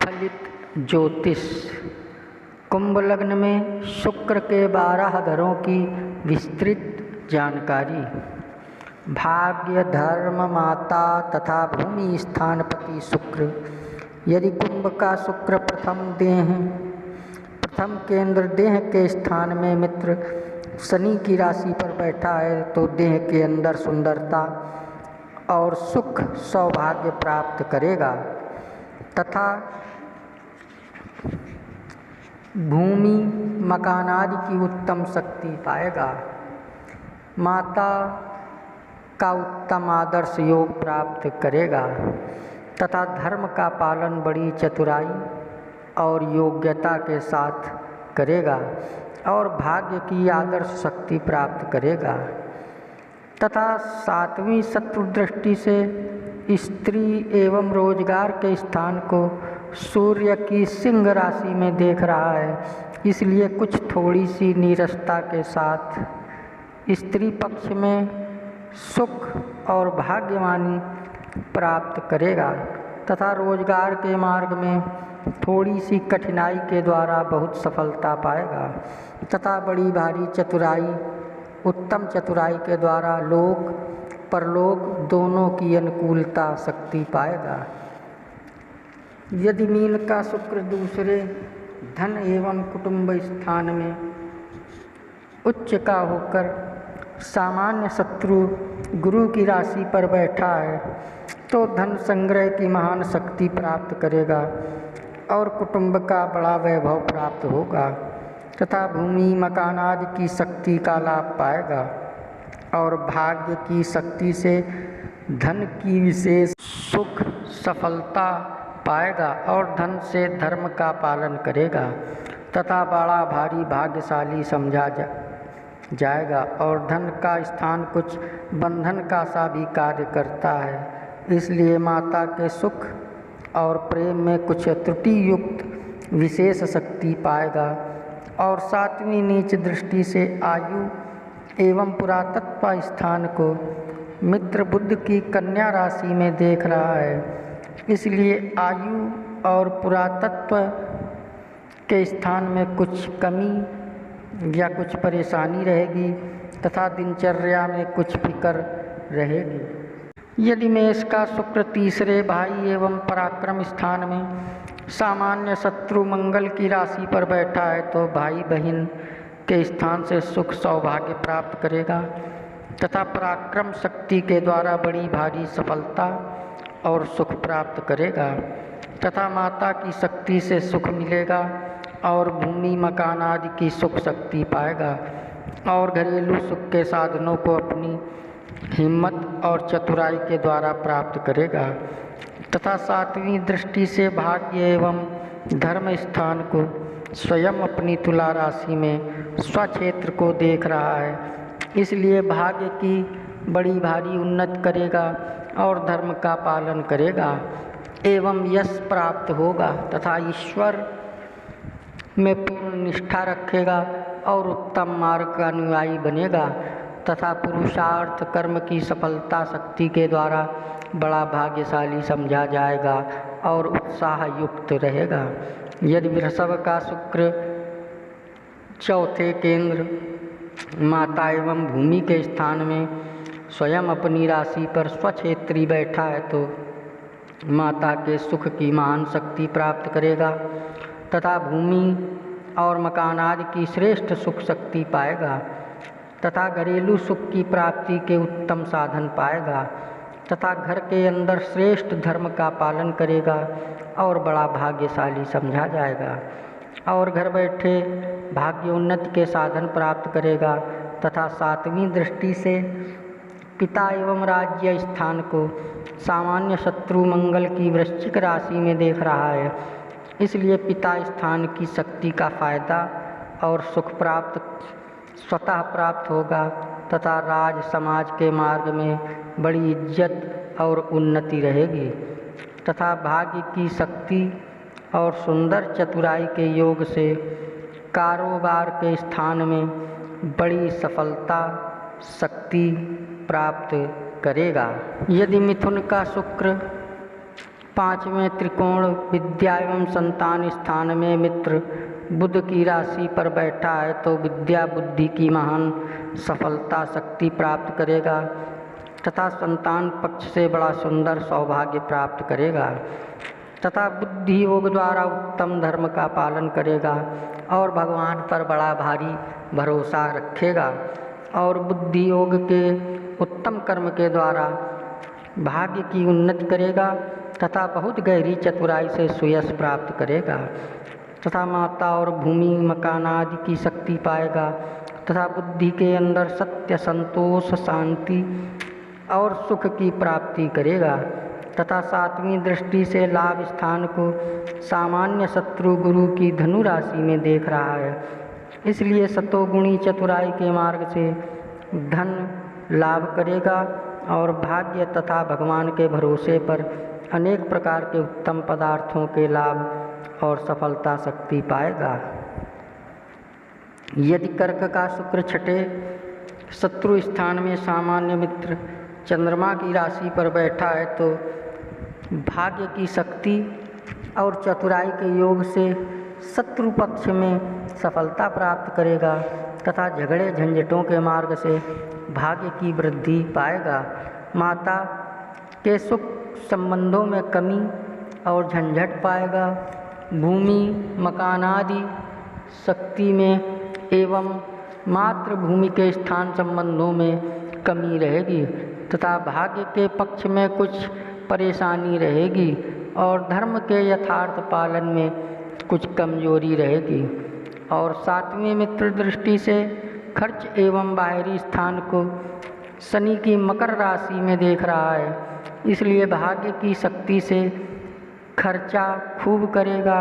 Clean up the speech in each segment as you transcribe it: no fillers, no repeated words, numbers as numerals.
फलित ज्योतिष। कुंभ लग्न में शुक्र के 12 घरों की विस्तृत जानकारी। भाग्य, धर्म, माता तथा भूमि स्थानपति शुक्र। यदि कुंभ का शुक्र प्रथम केंद्र देह के स्थान में मित्र शनि की राशि पर बैठा है तो देह के अंदर सुंदरता और सुख सौभाग्य प्राप्त करेगा तथा भूमि मकान आदि की उत्तम शक्ति पाएगा। माता का उत्तम आदर्श योग प्राप्त करेगा तथा धर्म का पालन बड़ी चतुराई और योग्यता के साथ करेगा और भाग्य की आदर्श शक्ति प्राप्त करेगा तथा 7वीं शत्रु दृष्टि से स्त्री एवं रोजगार के स्थान को सूर्य की सिंह राशि में देख रहा है, इसलिए कुछ थोड़ी सी नीरसता के साथ स्त्री पक्ष में सुख और भाग्यवानी प्राप्त करेगा तथा रोजगार के मार्ग में थोड़ी सी कठिनाई के द्वारा बहुत सफलता पाएगा तथा बड़ी भारी चतुराई, उत्तम चतुराई के द्वारा लोक परलोक दोनों की अनुकूलता शक्ति पाएगा। यदि मीन का शुक्र दूसरे धन एवं कुटुंब स्थान में उच्च का होकर सामान्य शत्रु गुरु की राशि पर बैठा है तो धन संग्रह की महान शक्ति प्राप्त करेगा और कुटुंब का बड़ा वैभव प्राप्त होगा तथा भूमि मकान आदि की शक्ति का लाभ पाएगा और भाग्य की शक्ति से धन की विशेष सुख सफलता पाएगा और धन से धर्म का पालन करेगा तथा बड़ा भारी भाग्यशाली समझा जाएगा और धन का स्थान कुछ बंधन का सा भी कार्य करता है, इसलिए माता के सुख और प्रेम में कुछ त्रुटि युक्त विशेष शक्ति पाएगा और 7वीं नीच दृष्टि से आयु एवं पुरातत्व स्थान को मित्र बुध की कन्या राशि में देख रहा है, इसलिए आयु और पुरातत्व के स्थान में कुछ कमी या कुछ परेशानी रहेगी तथा दिनचर्या में कुछ फिक्र रहेगी। यदि मेष का शुक्र तीसरे भाई एवं पराक्रम स्थान में सामान्य शत्रु मंगल की राशि पर बैठा है तो भाई बहन के स्थान से सुख सौभाग्य प्राप्त करेगा तथा पराक्रम शक्ति के द्वारा बड़ी भारी सफलता और सुख प्राप्त करेगा तथा माता की शक्ति से सुख मिलेगा और भूमि मकान आदि की सुख शक्ति पाएगा और घरेलू सुख के साधनों को अपनी हिम्मत और चतुराई के द्वारा प्राप्त करेगा तथा 7वीं दृष्टि से भाग्य एवं धर्म स्थान को स्वयं अपनी तुला राशि में स्वक्षेत्र को देख रहा है, इसलिए भाग्य की बड़ी भारी उन्नति करेगा और धर्म का पालन करेगा एवं यश प्राप्त होगा तथा ईश्वर में पूर्ण निष्ठा रखेगा और उत्तम मार्ग का अनुयायी बनेगा तथा पुरुषार्थ कर्म की सफलता शक्ति के द्वारा बड़ा भाग्यशाली समझा जाएगा और उत्साह युक्त रहेगा। यदि वृषभ का शुक्र चौथे केंद्र माता एवं भूमि के स्थान में स्वयं अपनी राशि पर स्वक्षेत्री बैठा है तो माता के सुख की महान शक्ति प्राप्त करेगा तथा भूमि और मकान आदि की श्रेष्ठ सुख शक्ति पाएगा तथा घरेलू सुख की प्राप्ति के उत्तम साधन पाएगा तथा घर के अंदर श्रेष्ठ धर्म का पालन करेगा और बड़ा भाग्यशाली समझा जाएगा और घर बैठे भाग्योन्नति के साधन प्राप्त करेगा तथा 7वीं दृष्टि से पिता एवं राज्य स्थान को सामान्य शत्रु मंगल की वृश्चिक राशि में देख रहा है, इसलिए पिता स्थान की शक्ति का फायदा और सुख प्राप्त स्वतः प्राप्त होगा तथा राज समाज के मार्ग में बड़ी इज्जत और उन्नति रहेगी तथा भाग्य की शक्ति और सुंदर चतुराई के योग से कारोबार के स्थान में बड़ी सफलता शक्ति प्राप्त करेगा। यदि मिथुन का शुक्र पाँचवें त्रिकोण विद्या एवं संतान स्थान में मित्र बुध की राशि पर बैठा है तो विद्या बुद्धि की महान सफलता शक्ति प्राप्त करेगा तथा संतान पक्ष से बड़ा सुंदर सौभाग्य प्राप्त करेगा तथा बुद्धि योग द्वारा उत्तम धर्म का पालन करेगा और भगवान पर बड़ा भारी भरोसा रखेगा और बुद्धि योग के उत्तम कर्म के द्वारा भाग्य की उन्नति करेगा तथा बहुत गहरी चतुराई से सुयश प्राप्त करेगा तथा माता और भूमि मकान आदि की शक्ति पाएगा तथा बुद्धि के अंदर सत्य संतोष शांति और सुख की प्राप्ति करेगा तथा सातवीं दृष्टि से लाभ स्थान को सामान्य शत्रु गुरु की धनु राशि में देख रहा है, इसलिए सतोगुणी चतुराई के मार्ग से धन लाभ करेगा और भाग्य तथा भगवान के भरोसे पर अनेक प्रकार के उत्तम पदार्थों के लाभ और सफलता शक्ति पाएगा। यदि कर्क का शुक्र छठे शत्रु स्थान में सामान्य मित्र चंद्रमा की राशि पर बैठा है तो भाग्य की शक्ति और चतुराई के योग से शत्रु पक्ष में सफलता प्राप्त करेगा तथा झगड़े झंझटों के मार्ग से भाग्य की वृद्धि पाएगा। माता के सुख संबंधों में कमी और झंझट पाएगा। भूमि मकान आदि शक्ति में एवं मातृभूमि के स्थान संबंधों में कमी रहेगी तथा भाग्य के पक्ष में कुछ परेशानी रहेगी और धर्म के यथार्थ पालन में कुछ कमजोरी रहेगी। और सातवीं मित्र दृष्टि से खर्च एवं बाहरी स्थान को शनि की मकर राशि में देख रहा है, इसलिए भाग्य की शक्ति से खर्चा खूब करेगा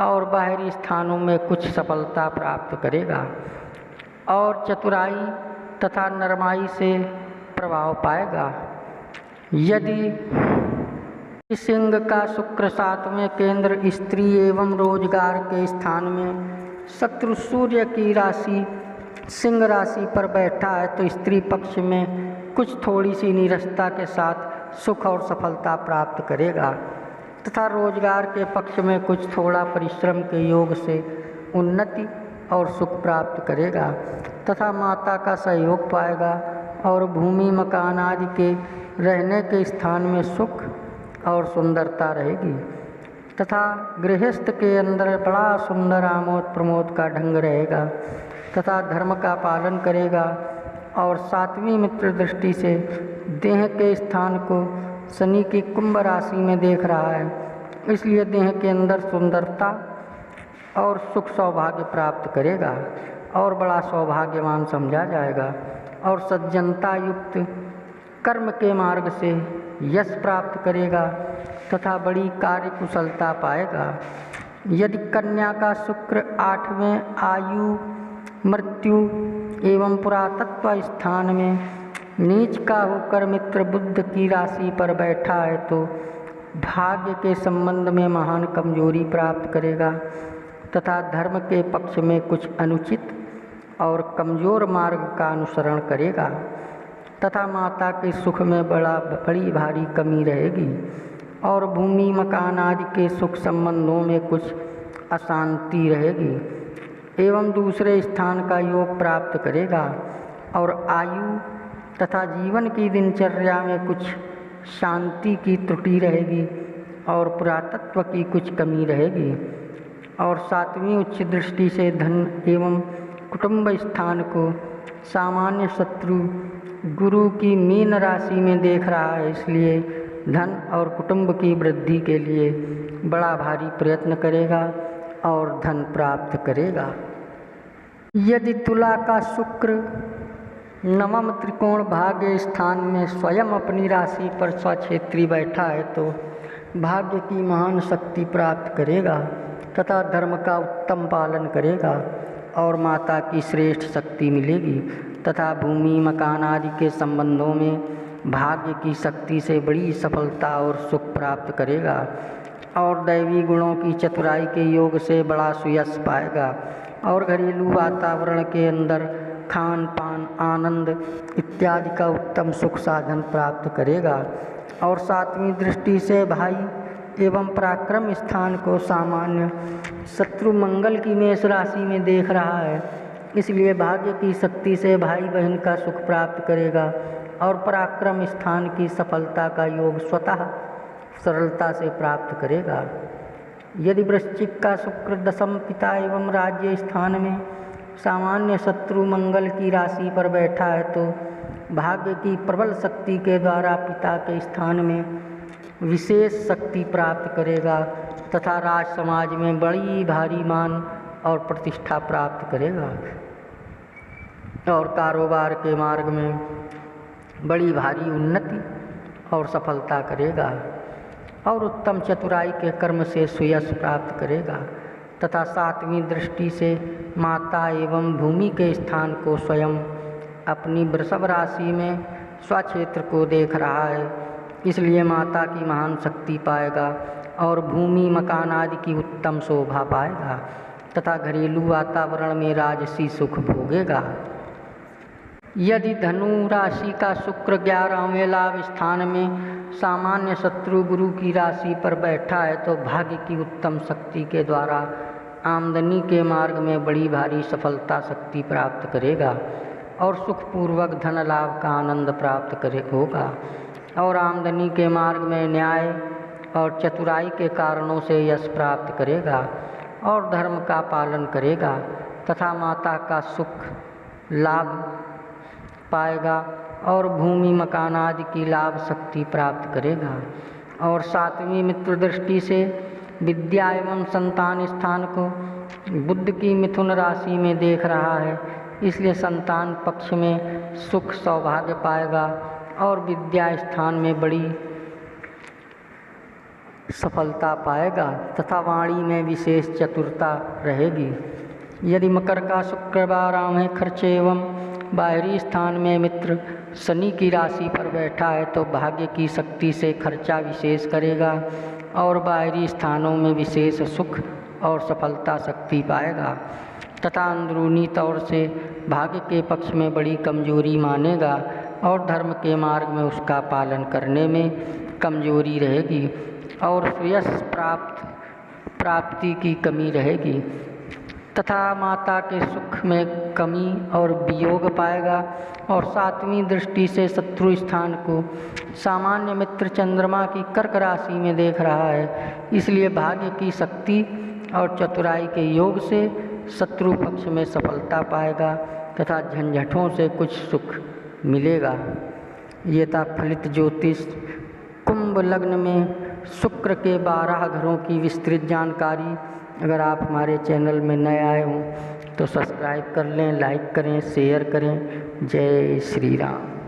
और बाहरी स्थानों में कुछ सफलता प्राप्त करेगा और चतुराई तथा नरमाई से प्रभाव पाएगा। यदि सिंह का शुक्र सातवें केंद्र स्त्री एवं रोजगार के स्थान में शत्रु सूर्य की राशि सिंह राशि पर बैठा है तो स्त्री पक्ष में कुछ थोड़ी सी नीरसता के साथ सुख और सफलता प्राप्त करेगा तथा रोजगार के पक्ष में कुछ थोड़ा परिश्रम के योग से उन्नति और सुख प्राप्त करेगा तथा माता का सहयोग पाएगा और भूमि मकान आदि के रहने के स्थान में सुख और सुंदरता रहेगी तथा गृहस्थ के अंदर बड़ा सुंदर आमोद प्रमोद का ढंग रहेगा तथा धर्म का पालन करेगा। और सातवीं मित्र दृष्टि से देह के स्थान को शनि की कुंभ राशि में देख रहा है, इसलिए देह के अंदर सुंदरता और सुख सौभाग्य प्राप्त करेगा और बड़ा सौभाग्यवान समझा जाएगा और सज्जनता युक्त कर्म के मार्ग से यश प्राप्त करेगा तथा बड़ी कार्य कुशलता पाएगा। यदि कन्या का शुक्र आठवें आयु मृत्यु एवं पुरातत्व स्थान में नीच का होकर मित्र बुध की राशि पर बैठा है तो भाग्य के संबंध में महान कमजोरी प्राप्त करेगा तथा धर्म के पक्ष में कुछ अनुचित और कमजोर मार्ग का अनुसरण करेगा तथा माता के सुख में बड़ी भारी कमी रहेगी और भूमि मकान आदि के सुख संबंधों में कुछ अशांति रहेगी एवं दूसरे स्थान का योग प्राप्त करेगा और आयु तथा जीवन की दिनचर्या में कुछ शांति की त्रुटि रहेगी और पुरातत्व की कुछ कमी रहेगी। और सातवीं उच्च दृष्टि से धन एवं कुटुंब स्थान को सामान्य शत्रु गुरु की मीन राशि में देख रहा है, इसलिए धन और कुटुंब की वृद्धि के लिए बड़ा भारी प्रयत्न करेगा और धन प्राप्त करेगा। यदि तुला का शुक्र नवम त्रिकोण भाग्य स्थान में स्वयं अपनी राशि पर स्वक्षेत्री बैठा है तो भाग्य की महान शक्ति प्राप्त करेगा तथा धर्म का उत्तम पालन करेगा और माता की श्रेष्ठ शक्ति मिलेगी तथा भूमि मकान आदि के संबंधों में भाग्य की शक्ति से बड़ी सफलता और सुख प्राप्त करेगा और दैवी गुणों की चतुराई के योग से बड़ा सुयश पाएगा और घरेलू वातावरण के अंदर खान पान आनंद इत्यादि का उत्तम सुख साधन प्राप्त करेगा। और सातवीं दृष्टि से भाई एवं पराक्रम स्थान को सामान्य शत्रु मंगल की मेष राशि में देख रहा है, इसलिए भाग्य की शक्ति से भाई बहन का सुख प्राप्त करेगा और पराक्रम स्थान की सफलता का योग स्वतः सरलता से प्राप्त करेगा। यदि वृश्चिक का शुक्र दशम पिता एवं राज्य स्थान में सामान्य शत्रु मंगल की राशि पर बैठा है तो भाग्य की प्रबल शक्ति के द्वारा पिता के स्थान में विशेष शक्ति प्राप्त करेगा तथा राज समाज में बड़ी भारी मान और प्रतिष्ठा प्राप्त करेगा और कारोबार के मार्ग में बड़ी भारी उन्नति और सफलता करेगा और उत्तम चतुराई के कर्म से सुयश प्राप्त करेगा तथा सातवीं दृष्टि से माता एवं भूमि के स्थान को स्वयं अपनी वृषभ राशि में स्वक्षेत्र को देख रहा है, इसलिए माता की महान शक्ति पाएगा और भूमि मकान आदि की उत्तम शोभा पाएगा तथा घरेलू वातावरण में राजसी सुख भोगेगा। यदि धनु राशि का शुक्र 11वें लाभ स्थान में सामान्य शत्रु गुरु की राशि पर बैठा है तो भाग्य की उत्तम शक्ति के द्वारा आमदनी के मार्ग में बड़ी भारी सफलता शक्ति प्राप्त करेगा और सुखपूर्वक धन लाभ का आनंद प्राप्त होगा और आमदनी के मार्ग में न्याय और चतुराई के कारणों से यश प्राप्त करेगा और धर्म का पालन करेगा तथा माता का सुख लाभ पाएगा और भूमि मकान आदि की लाभ शक्ति प्राप्त करेगा और सातवीं मित्र दृष्टि से विद्या एवं संतान स्थान को बुध की मिथुन राशि में देख रहा है, इसलिए संतान पक्ष में सुख सौभाग्य पाएगा और विद्या स्थान में बड़ी सफलता पाएगा तथा वाणी में विशेष चतुरता रहेगी। यदि मकर का शुक्र 12वें खर्च एवं बाहरी स्थान में मित्र शनि की राशि पर बैठा है तो भाग्य की शक्ति से खर्चा विशेष करेगा और बाहरी स्थानों में विशेष सुख और सफलता शक्ति पाएगा तथा अंदरूनी तौर से भाग्य के पक्ष में बड़ी कमजोरी मानेगा और धर्म के मार्ग में उसका पालन करने में कमजोरी रहेगी और सुयश प्राप्ति की कमी रहेगी तथा माता के सुख में कमी और वियोग पाएगा और सातवीं दृष्टि से शत्रु स्थान को सामान्य मित्र चंद्रमा की कर्क राशि में देख रहा है, इसलिए भाग्य की शक्ति और चतुराई के योग से शत्रु पक्ष में सफलता पाएगा तथा झंझटों से कुछ सुख मिलेगा। ये था फलित ज्योतिष कुंभ लग्न में शुक्र के 12 घरों की विस्तृत जानकारी। अगर आप हमारे चैनल में नए आए हों तो सब्सक्राइब कर लें, लाइक करें, शेयर करें। जय श्री राम।